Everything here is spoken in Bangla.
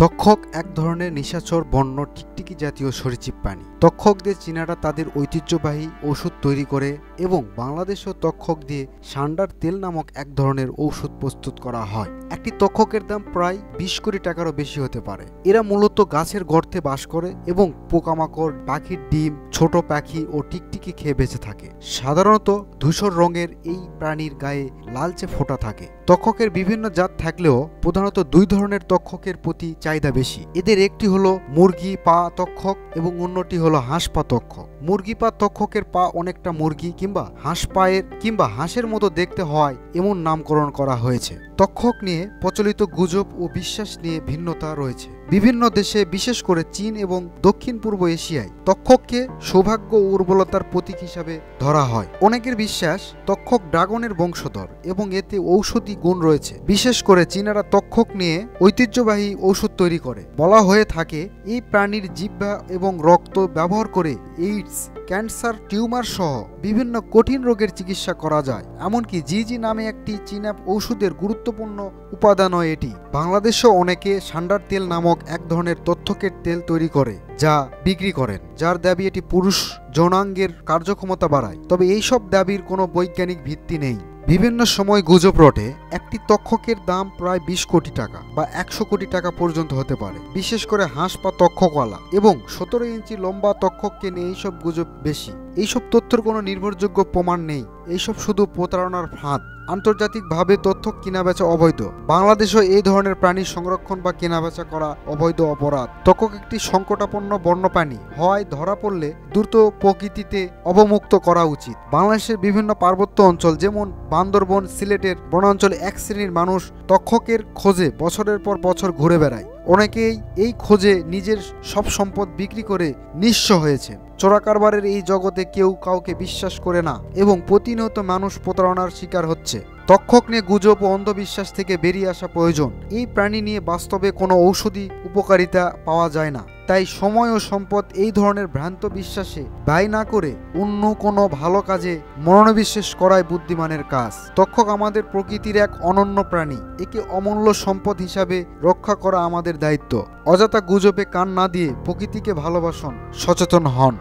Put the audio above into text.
তক্ষক এক ধরনের নিশাচর বন্য টিকটিকি জাতীয় সরীসৃপ প্রাণী। তক্ষকদের চীনারা তাদের ঐতিহ্যবাহী ওষুধ তৈরি করে এবং বাংলাদেশেও তক্ষক দিয়ে সান্ডার তেল নামক এক ধরনের ঔষধ প্রস্তুত করা হয়। একটি তক্ষকের দাম প্রায় ২০ কোটি টাকারও বেশি হতে পারে। এরা মূলত গাছের গর্তে বাস করে এবং পোকামাকড়, পাখির ডিম, ছোট পাখি ও টিকটিকি খেয়ে বেঁচে থাকে। সাধারণত ধূসর রঙের এই প্রাণীর গায়ে লালচে ফোঁটা থাকে। তক্ষকের বিভিন্ন জাত থাকলেও প্রধানত দুই ধরনের তক্ষকের প্রতি চাহিদা বেশি। এদের একটি হলো মুরগি পা তক্ষক এবং অন্যটি হলো হাঁস পা তক্ষক। মুরগি পা তক্ষকের পা অনেকটা মুরগি কিংবা হাঁস পায়ের কিংবা হাঁসের মতো দেখতে হয় এমন নামকরণ করা হয়েছে। তক্ষক নিয়ে প্রচলিত গুজব ও বিশ্বাস নিয়ে ভিন্নতা রয়েছে। বিভিন্ন দেশে বিশেষ করে চীন এবং দক্ষিণ পূর্ব এশিয়ায় তক্ষককে সৌভাগ্য ও উর্বরতার প্রতীক হিসাবে ধরা হয়। অনেকের বিশ্বাস তক্ষক ড্রাগনের বংশধর এবং এতে ঔষধি গুণ রয়েছে। বিশেষ করে চীনারা তক্ষক নিয়ে ঐতিহ্যবাহী ঔষধ তৈরি করে। বলা হয়ে থাকে এই প্রাণীর জিহ্বা এবং রক্ত ব্যবহার করে এইডস, ক্যান্সার, টিউমার সহ বিভিন্ন কঠিন রোগের চিকিৎসা করা যায়। এমনকি জিজি নামে একটি চীনা ঔষধের গুরুত্বপূর্ণ উপাদানও এটি। বাংলাদেশেও অনেকে সান্ডার তেল নামক এক ধরনের তক্ষকের তেল তৈরি করে যা বিক্রি করেন, যার দাবি এটি পুরুষ যৌনাঙ্গের কার্যক্ষমতা বাড়ায়। তবে এইসব দাবির কোনো বৈজ্ঞানিক ভিত্তি নেই। বিভিন্ন সময় গুজব রটে একটি তক্ষকের দাম প্রায় ২০ কোটি টাকা বা ১০০ কোটি টাকা পর্যন্ত হতে পারে। বিশেষ করে হাঁস পা তক্ষকওয়ালা এবং ১৭ ইঞ্চি লম্বা তক্ষককে নিয়ে এইসব গুজব বেশি। এইসব তথ্যের কোনো নির্ভরযোগ্য প্রমাণ নেই। এইসব শুধু প্রতারণার ফাঁদ। আন্তর্জাতিকভাবে তক্ষক কেনাবেচা অবৈধ। বাংলাদেশেও এই ধরনের প্রাণী সংরক্ষণ বা কেনাবেচা করা অবৈধ অপরাধ। তক্ষক একটি সংকটাপন্ন বন্যপ্রাণী হওয়ায় ধরা পড়লে দ্রুত প্রকৃতিতে অবমুক্ত করা উচিত। বাংলাদেশের বিভিন্ন পার্বত্য অঞ্চল যেমন বান্দরবন, সিলেটের বনাঞ্চলে এক শ্রেণীর মানুষ তক্ষকের খোঁজে বছরের পর বছর ঘুরে বেড়ায়। অনেকেই এই খোঁজে নিজের সব সম্পদ বিক্রি করে নিঃস্ব হয়েছে। চোরাকারবারের এই জগতে কেউ কাউকে বিশ্বাস করে না এবং প্রতিনিয়ত মানুষ প্রতারণার শিকার হচ্ছে। তক্ষক নিয়ে গুজব ও অন্ধবিশ্বাস থেকে বেরিয়ে আসা প্রয়োজন। এই প্রাণী নিয়ে বাস্তবে কোনো ঔষধি উপকারিতা পাওয়া যায় না। তাই সময় ও সম্পদ এই ধরনের ভ্রান্ত বিশ্বাসে ব্যয় না করে অন্য কোনো ভালো কাজে মনোনিবেশ করাই বুদ্ধিমানের কাজ। তক্ষক আমাদের প্রকৃতির এক অনন্য প্রাণী। একে অমূল্য সম্পদ হিসাবে রক্ষা করা আমাদের দায়িত্ব। অযথা গুজবে কান না দিয়ে প্রকৃতিকে ভালোবাসুন, সচেতন হন।